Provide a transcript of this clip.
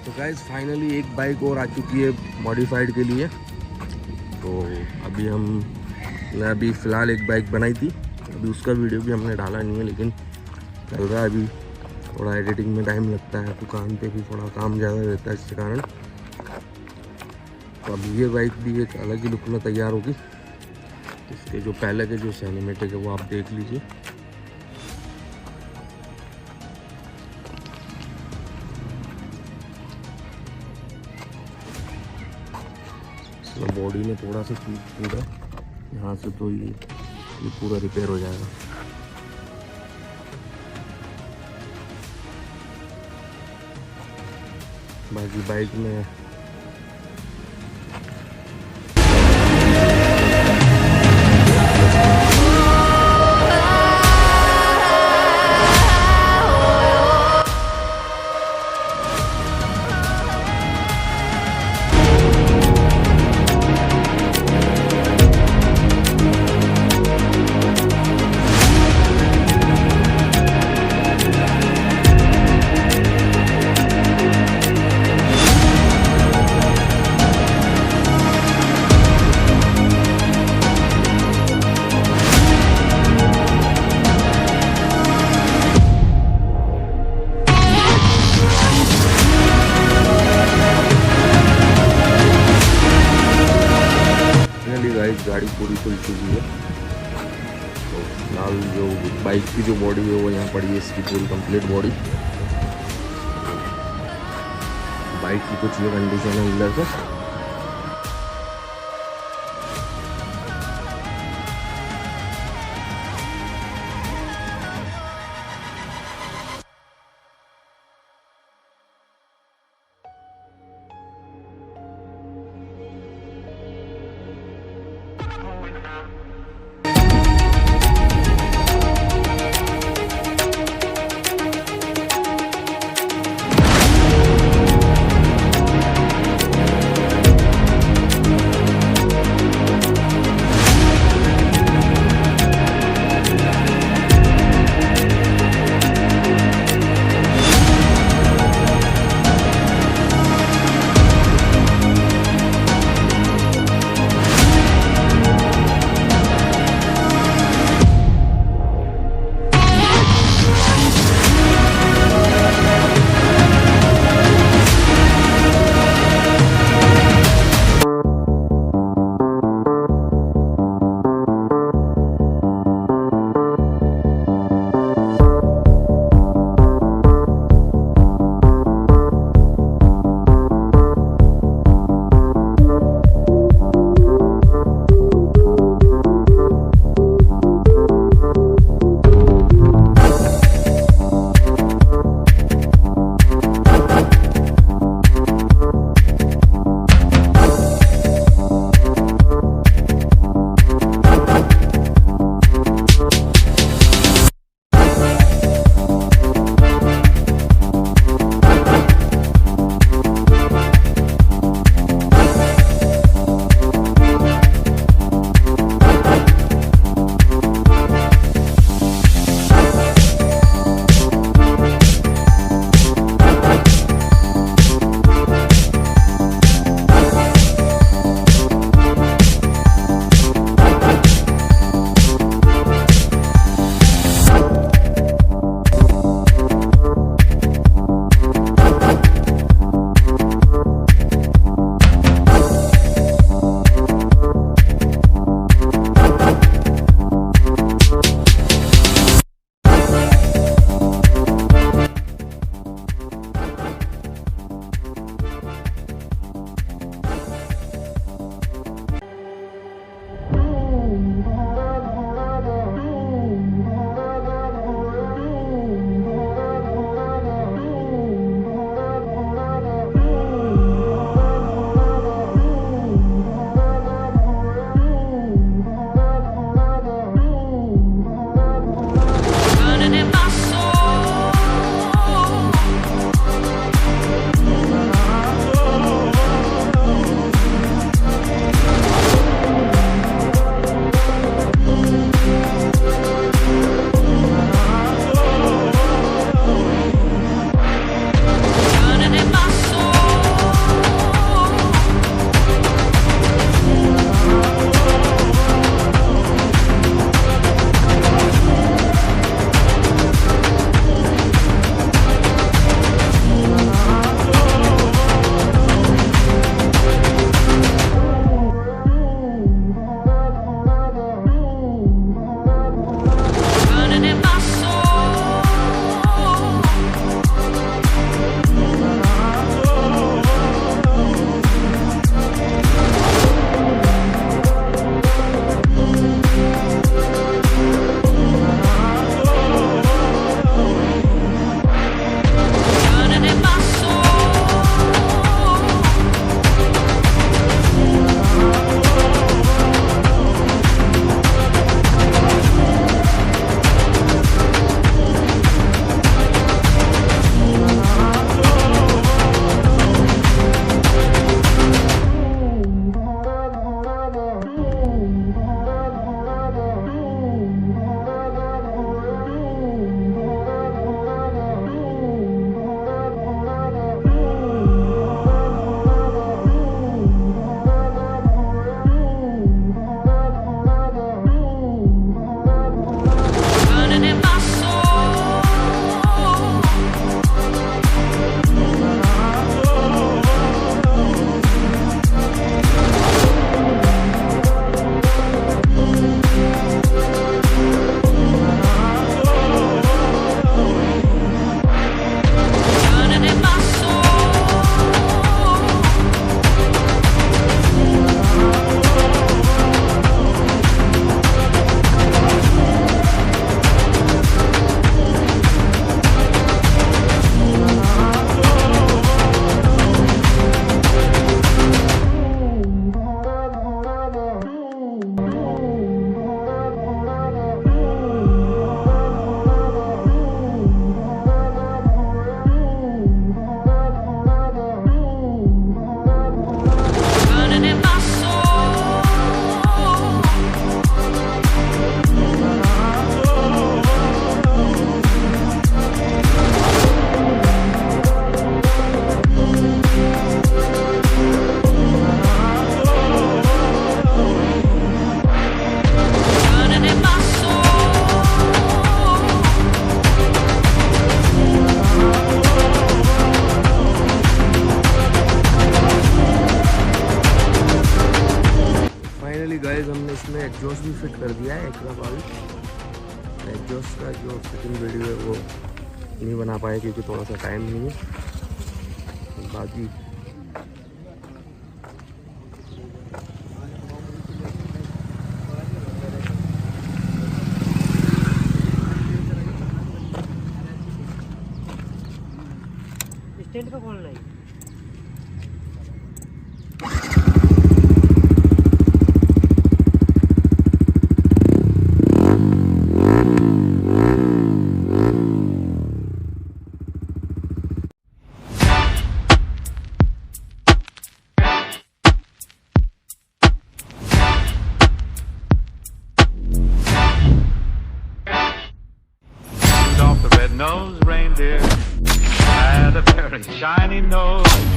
तो guys finally एक bike और आ चुकी है मॉडिफाइड के लिए। तो अभी मैं अभी फ़िलहाल एक बाइक बनाई थी, अभी उसका वीडियो भी हमने डाला नहीं है, लेकिन चल रहा है। अभी थोड़ा एडिटिंग में टाइम लगता है, दुकान पे भी थोड़ा काम ज़्यादा रहता है, इसके कारण। तो अभी ये बाइक भी एक अलग ही लुक में तैयार होगी। इसके जो पहले के जो सिनेमैटिक है वो आप देख लीजिए। बॉडी में थोड़ा सा पूरा यहाँ से, तो ये पूरा रिपेयर हो जाएगा। बाकी बाइक में गाड़ी पूरी खुल चुकी है। तो फिलहाल जो बाइक की जो बॉडी है वो यहाँ पड़ी है, इसकी पूरी कंप्लीट बॉडी। बाइक की कुछ ये कंडीशन है अंदर से। एग्जॉस्ट भी फिट कर दिया है एक्स्ट्रा पावी। एग्जॉस्ट का जो फिटिंग वीडियो है वो नहीं बना पाए क्योंकि थोड़ा सा टाइम नहीं है। बाकी स्टैंड पे कौन लाई? Rudolph the red-nosed reindeer had a very shiny nose.